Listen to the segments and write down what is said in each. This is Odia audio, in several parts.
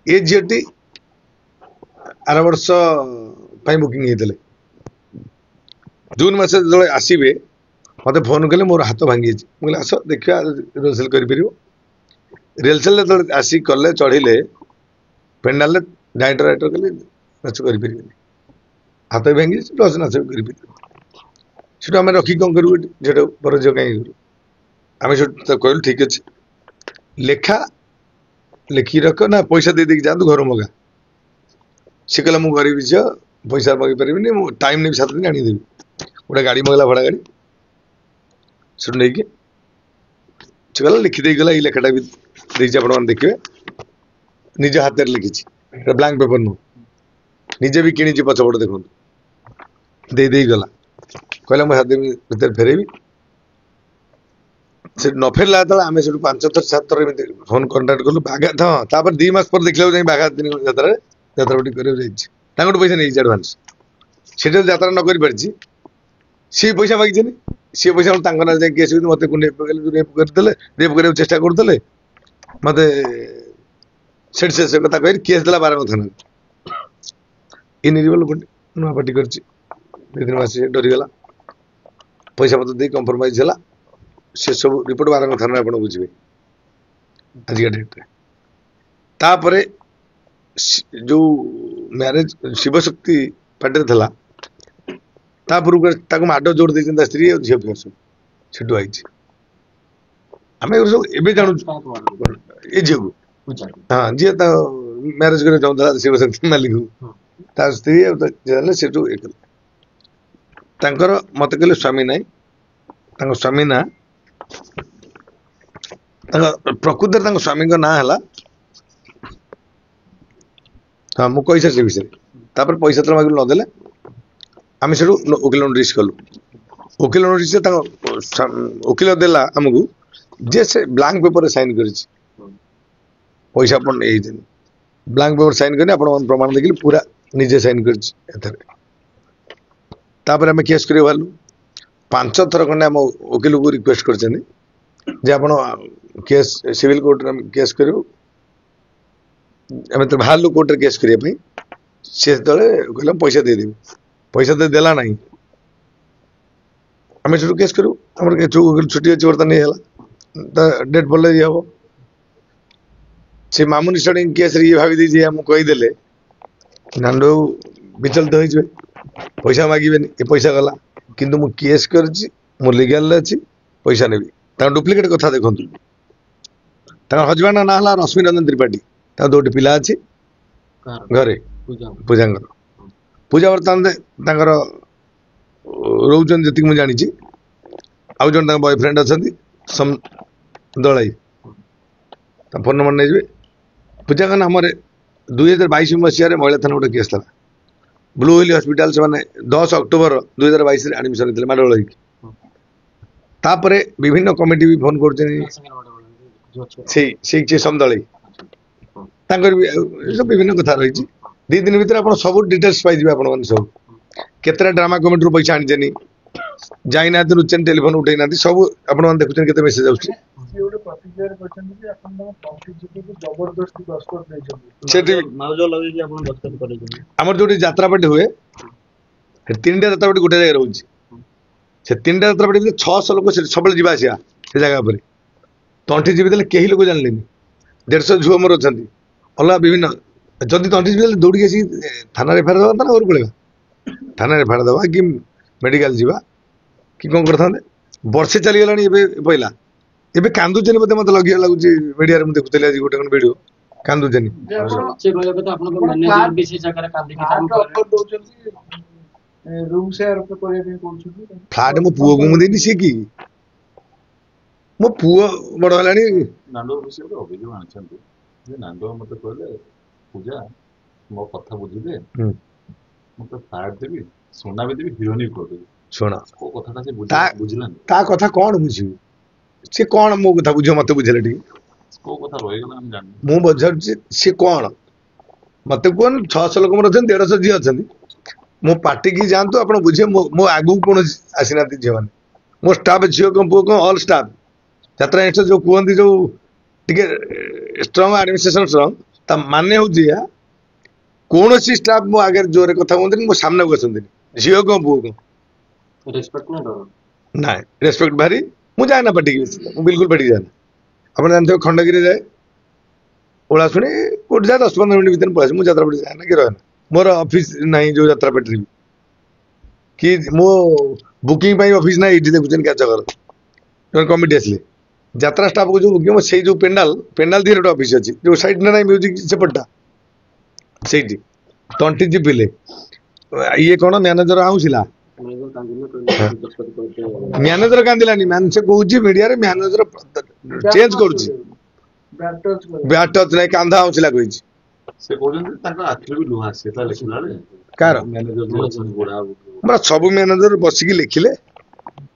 ए झीटी आर वर्ष बुकिंग होते जून मस जो आसवे मत फोन कले मोर हाथ भांगी मुझे आस देखा रिहर्सल कर रिहर्सल आसिक कले चढ़िले पेंडाल डायरेक्टर राइटर कले नाच कर हाथ भी भांगी प्लस नाच भी कर आम रखी कौन करूँ झीटा पर झील कहीं आम कहलु ठीक अच्छे लेखा लिखी रख ना पैसा दे देकी जातु घर मगा सी कहला मु गरीब झील पैसा मगै पारि टाइम नहीं 7 दिन आनीदेवी गोटे गाड़ी मगला भड़ा गाड़ी से नहीं कहला लिखिदे गला ये लेखाटा भी आप देखिए निज हाथ में लिखी ब्लांक पेपर नु निजे भी किणी पछपट देखो दे गला कहला मुझे हाथ भर फेरेबी से न फेरला आम से 5 थर 7 थर फोन कंटाक्ट कलु बाघात हाँ 2 मास पर देखला बाघात दिन यात्रा यात्रा कर पैसा नहीं एडभांस से यात्रा न कर सी पैसा मागिचे सी पैसा ना जाए केस मत रेप कर चेष्टा करते मत से कथा कह केस देला 12 थाना इन लोक नुआ पार्टी कर 2-3 मास डरीगला पैसा पत्र दे कंप्रोमाइज है से सब रिपोर्ट 12 थाना आप बुझे आज डेट्रे तापर जो मैरेज शिवशक्ति पार्टी था माड जोड़ दे स्त्री झील फिर सब छुटू आई आम सब ए जानू ये झील को हाँ जी मैरेज कर चाहता शिवशक्ति मालिक स्त्री से मत कहले स्वामी ना स्वामी ना प्रकृत स्वामी ना है हाँ मुझे से विषय पैसा तो मांग नदेले आम से वकिल नोटिस कलु वकिल नोटिस वकिल देला आमको जे से ब्लांक पेपर साइन कर पैसा ब्लांक पेपर साइन कर प्रमाण देखिए पूरा निजे साइन कर केस कर 5 थर खंडे आम वकिल को रिक्वेस्ट कर केस सिविल कोर्ट केस कर बाहर कोर्ट केस करने से कहला पैसा देदेवी पैसा तो देला नहीं आम से केस करूँ छुट्टी अच्छी बर्तमान ये डेट पड़े ये हम से मामूनी स्टार्टिंग केस ये भाई दीजिए आम कहीदे नांड विचलित हो पैसा मागे ये पैसा गला किंतु मु केस कर लीगल अच्छी पैसा नेबी डुप्लिकेट कथा देखु हजबैंड ना है रश्मि रंजन त्रिपाठी 2टी पिला अच्छी घरे पूजा पूजा बर्तमान रोचन जी मुझे जानी आउ जन बॉयफ्रेंड अच्छा दलाई फोन नंबर नहीं जाए पूजा का नाम 2022 मसीह महिला थाना गोटे केस था ब्लू हिल हॉस्पिटल से मैंने 10 अक्टोबर 2022 एडमिशन होते माडोल विभिन्न कमिटी भी फोन कर समदली विभिन्न कथा रही 2 दिन भर आप सब डिटेल्स पाइबे आप सब केतरा ड्रामा कमिटी रू पैसा आनी जाइना लुचेन टेलीफोन उठे ना सब आप देखुन के मेसेज आमर जो यात्रा पार्टी हुए 3टा यात्रा पार्टी गोटे जगह रोचे से 3टा यात्रा पार्टी 600 लोक सब जावा से जगह पर तंठी जीवी देते कहीं लोक जानले 150 झुआ मोर अच्छा अलग विभिन्न जदि तंठी जीवी दौड़ी आसी थाना एफआईआर दवा ना घर पड़ेगा थाना एफआईआर दवा कि मेडिकल जीवा कि कौन करते वर्षे चलीगला पहला ए कांदुचनी बोलते मत लगे लगुच मीडिया देखुली आज गोटे वीडियो कांदुचनी फ्लाट मो पुओ को मुझे सी कि मो पुओ बड़ है मत कहले पूजा मो कथा बुझे मत फ्लाट देवी सोना भी देवी हिरोनी कर देवी शुण बुझला ता कथा कौन बुझी सी कौन मो कथा बुझ मत बुझे टी मु बुझे सी कौन मत कौन 600 लोक मोर 150 झी अच्छा मो पार्टी की जातु आप बुझे मो आगू कौन आसीना झील मैंने मो स्टाफ झील कम पुओ कम ऑल स्टाफ यात्रा जो कहते जो टे स्ट्रंग एडमिनिस्ट्रेशन स्ट्रंग ତା ମାନେ ହଉଛି ଏହା କୌଣସି ଷ୍ଟାଫ ମୋ ଆଗରେ ଜୋରରେ କଥା ହୁଅନ୍ତିନି, ମୋ ସାମ୍ନାକୁ ଆସନ୍ତିନି, ଝିଅ କଣ ପୁଅ କଣ। ନାଇଁ ରେସ୍ପେକ୍ଟ ଭାରି। ମୁଁ ଯାଏ ନା ପାଟିକି, ମୁଁ ବିଲକୁଲ ପାଟିକି ଯାଏ ନା। ଆପଣ ଜାଣିଥିବେ ଖଣ୍ଡଗିରି ଯାଏ, ଓଳା ଶୁଣି କୋଉଠି ଯାଏ 10-15 ମିନିଟ୍ ଭିତରେ ପଳାଏ। ମୁଁ ଯାତ୍ରାପାଟି ଯାଏ ନା କି ରହେ ନା। ମୋର ଅଫିସ ନାହିଁ ଯୋଉ ଯାତ୍ରାପାଟିରେ କି ମୋ ବୁକିଂ ପାଇଁ ଅଫିସ ନାହିଁ। ଏଇଠି ଦେଖୁଛନ୍ତି କାଚଘର କମିଟି ଆସିଲେ ଯାତ୍ରା ଷ୍ଟାଫକୁ ଯୋଉ ବୁକିଂ, ସେଇ ଯୋଉ ପେଣ୍ଡାଲ ଧିରେ ଗୋଟେ ଅଫିସ ଅଛି, ଯୋଉ ସାଇଡ୍ ନା ନାହିଁ ମ୍ୟୁଜିକ୍ ସେପଟଟା, ସେଇଠି ତଣ୍ଟି ଚିପିଲେ ଇଏ କଣ ମ୍ୟାନେଜର ଆଉଁସିଲା। ମ୍ୟାନେଜର କାନ୍ଦିଲାନି, ସେ କହୁଛି ମିଡିଆରେ ମ୍ୟାନେଜର ଚେଞ୍ଜ କରୁଛି, ବ୍ୟାଟ୍ ଟଚ୍ ନାହିଁ, କାନ୍ଧ ଆଉଁସିଲା କହିଛି। ସେ କହୁଛନ୍ତି ତାଙ୍କ ଆଖିରୁ ବି ଲୁହ ଆସେ ତା ଲେଖିଲା ବେଳେ। କାର ସବୁ ମ୍ୟାନେଜର ବସିକି ଲେଖିଲେ,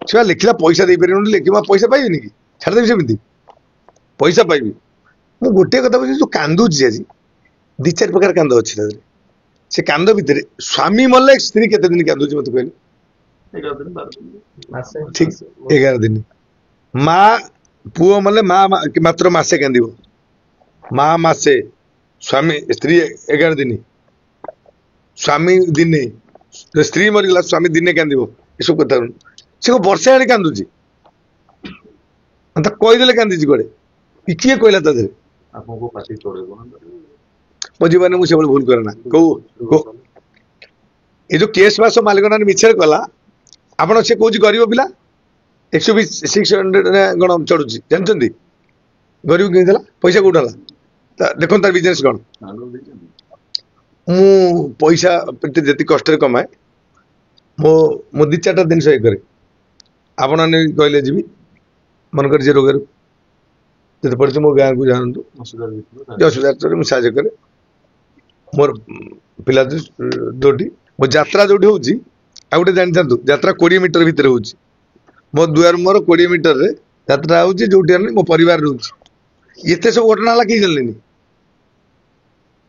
ସେ ଲେଖିଲା ପଇସା ଦେଇପାରିବନି, ଲେଖିବା ପଇସା ପାଇବିନି କି, ଛାଡ଼ିଦେବି ସେମିତି, ପଇସା ପାଇବି। ମୁଁ ଗୋଟିଏ କଥା ବୁଝିଛି, ଯୋଉ କାନ୍ଦୁଛି ଆଜି 2-4 ପ୍ରକାର କାନ୍ଦ ଅଛି ତା ଦେହରେ। ସେ କାନ୍ଦ ଭିତରେ ସ୍ୱାମୀ ମଲେ ସ୍ତ୍ରୀ କେତେ ଦିନ କାନ୍ଦୁଛି ମତେ କହିଲେ? 11 ଦିନ 12 ଦିନ ଠିକ 11 ଦିନ। ମା ପୁଅ ମଲେ ମା ମାତ୍ର ମାସେ କାନ୍ଦିବ, ମା ମାସେ, ସ୍ତ୍ରୀ 11 ଦିନ, ସ୍ୱାମୀ ଦିନେ, ସ୍ତ୍ରୀ ମରିଗଲା ସ୍ୱାମୀ ଦିନେ କାନ୍ଦିବ। ଏସବୁ କଥା ସେ ବର୍ଷେ ଆଣି କାନ୍ଦୁଛି, କହିଦେଲେ କାନ୍ଦିଛି କୁଆଡେ, କିଏ କହିଲା ତା ଦେହରେ? ଆପଣଙ୍କୁ ପାଟି ଚଢେଇବ ନା ମୋ ଜୀବନରେ ମୁଁ ସେଭଳି ଭୁଲ କରେ ନା। ଏ ଯୋଉ କେସ୍ ବାସ ମାଲିକନା ମିଛରେ କଲା, ଆପଣ ସେ କହୁଛି ଗରିବ ପିଲା, 600 କଣ ଚଢୁଛି ଜାଣିଛନ୍ତି? ଗରିବ କିଣିଥିଲା, ପଇସା କୋଉଠି ହେଲା? ଦେଖନ୍ତୁ ତାର ବିଜନେସ କଣ। ମୁଁ ପଇସା ଯେତିକି କଷ୍ଟରେ କମାଏ, ମୁଁ 2-4ଟା ଜିନିଷ ଇଏ କରେ। ଆପଣ କହିଲେ ଯିବି, ମନେକର ଯେ ରୋଗରୁ ଯେତେ ପଡ଼ିଛି ମୋ ଗାଁକୁ ଜାଣନ୍ତୁ, ଅସୁବିଧା ମୁଁ ସାହାଯ୍ୟ କରେ। ମୋର ପିଲା ଯୋଉଠି ମୋ ଯାତ୍ରା ଯୋଉଠି ହଉଛି, ଆଉ ଗୋଟେ ଜାଣିଥାନ୍ତୁ, ଯାତ୍ରା 20 ମିଟର ଭିତରେ ହଉଛି। ମୋ ଦୁଆର ମୋର 20 ମିଟରରେ ଯାତ୍ରା ହଉଛି, ଯୋଉଠି ଆମେ ମୋ ପରିବାର ରହୁଛି। ଏତେ ସବୁ ଘଟଣା ହେଲା କେହି ଜାଣିଲେନି।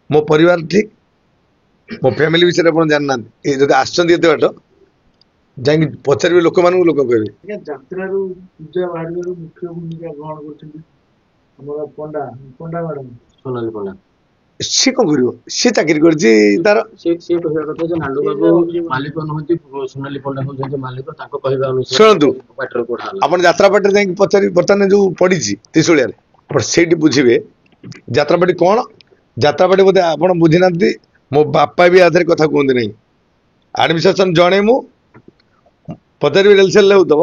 ମୋ ପରିବାର ଠିକ, ମୋ ଫ୍ୟାମିଲି ବିଷୟରେ ଆପଣ ଜାଣିନାହାନ୍ତି। ଏ ଯଦି ଆସିଛନ୍ତି ଏତେ ବାଟ, ଯାଇକି ପଚାରିବେ ଲୋକମାନଙ୍କୁ, ଲୋକ କହିବେ। ଯାତ୍ରାରୁ ପୂଜା ବାହାରିବାରୁ ମୁଖ୍ୟ ଭୂମିକା ଗ୍ରହଣ କରୁଛନ୍ତି ଆମର ପଣ୍ଡା ମ୍ୟାଡାମ ସୋନାଲି ପଣ୍ଡା। ସିଏ କଣ କରିବ? ସିଏ ଚାକିରି କରିଛି ତାର। ସିଏ କହିବା କଥା ଯେ ନାଣ୍ଡୁ ବାବୁ ମାଲିକ ନୁହନ୍ତି, ସୋନାଲି ପଣ୍ଡା ହଉଛନ୍ତି ମାଲିକ, ତାଙ୍କ କହିବା ଅନୁସାରେ। ଶୁଣନ୍ତୁ, ଆପଣ ଯାତ୍ରାପାଟିରେ ଯାଇକି ପଚାରି, ବର୍ତ୍ତମାନ ଯୋଉ ପଡିଛି ତ୍ରିଶୂଳିଆରେ, ଆପଣ ସେଇଠି ବୁଝିବେ ଯାତ୍ରାପାଟି କଣ। ଯାତ୍ରାପାଟି ବୋଧେ ଆପଣ ବୁଝିନାହାନ୍ତି, ମୋ ବାପା ବି ଆଧାରେ କଥା କୁହନ୍ତି ନାହିଁ। ଆଡମିନିଷ୍ଟ୍ରେସନ ଜଣେ, ମୁଁ ପଚାରିବି ରେଲସେଲରେ ହଉଥିବ,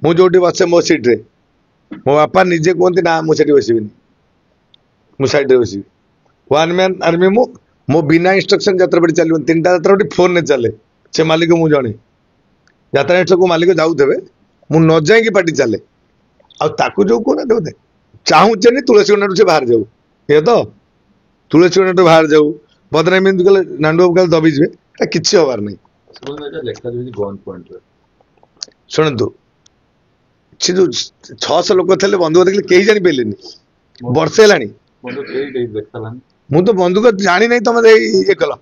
ମୁଁ ଯୋଉଠି ବସେ ମୋ ସିଟରେ, ମୋ ବାପା ନିଜେ କୁହନ୍ତି ନା ମୁଁ ସେଠି ବସିବିନି, ମୁଁ ସାଇଡରେ ବସିବି। ୱାନ୍ ମ୍ୟାନ୍ ଆର୍ମି ମୁଁ, ମୋ ବିନା ଇନଷ୍ଟ୍ରକ୍ସନ ଯାତ୍ରାପାଟି ଚାଲିବନି। 3ଟା ଯାତ୍ରାପାଟି ଫୋନରେ ଚାଲେ, ସେ ମାଲିକ ମୁଁ ଜଣେ। ଯାତ୍ରା ଇନଷ୍ଟ୍ରକ୍ସନ ମାଲିକ ଯାଉଥିବେ, ମୁଁ ନ ଯାଇକି ପାଟି ଚାଲେ। ଆଉ ତାକୁ ଯୋଉ କହୁନାହାନ୍ତି ବୋଧେ ଚାହୁଁଛନ୍ତି ତୁଳସୀ ଗଣ୍ଡାଠୁ ସେ ବାହାରି ଯାଉ, ଏ ତ ତୁଳସୀ ଗଣ୍ଡାଠୁ ବାହାରି ଯାଉ, ବଦନାମୀ ଏମିତି କଲେ ନାଣ୍ଡୁ ବାବୁ କାଳେ ଦବିଯିବେ, କିଛି ହବାର ନାହିଁ। ଶୁଣନ୍ତୁ, ସେ ଯୋଉ 600 ଲୋକ ଥିଲେ, ବନ୍ଧୁକ ଦେଖିଲେ କେହି ଜାଣିପାରିଲେନି, ବର୍ଷେ ହେଲାଣି। ମୁଁ ତ ବନ୍ଧୁକ ଜାଣି ନାହିଁ, ତମେ ଇଏ କଲ।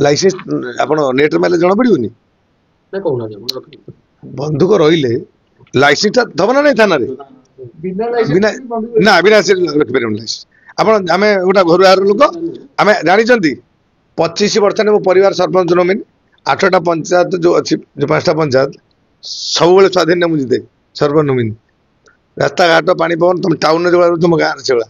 ଲାଇସେନ୍ସ ଆପଣ ନେଟରେ ମାରିଲେ ଜଣା ପଡିବନି। ବନ୍ଧୁକ ରହିଲେ ଲାଇସେନ୍ସ ଟା ଦବ ନା ନାଇଁ ଥାନାରେ? ବିନା ରଖିପାରିବନି ଲାଇସେନ୍ସ। ଆପଣ ଆମେ ଗୋଟେ ଘରୁ ବାହାର ଲୋକ, ଆମେ ଜାଣିଛନ୍ତି 25 ବର୍ଷ ମୋ ପରିବାର ସରପଞ୍ଚ ନମିନି, 8ଟା ପଞ୍ଚାୟତ ଯୋଉ ଅଛି, ଯୋଉ 5ଟା ପଞ୍ଚାୟତ ସବୁବେଳେ ସ୍ୱାଧୀନ ମୁଁ ଜିତେ ସରପଞ୍ଚ ନମିନି। ରାସ୍ତାଘାଟ, ପାଣି ପବନ, ତମେ ଟାଉନରେ ଯୋଉ ତମ ଗାଁରେ ସେଭଳିଆ।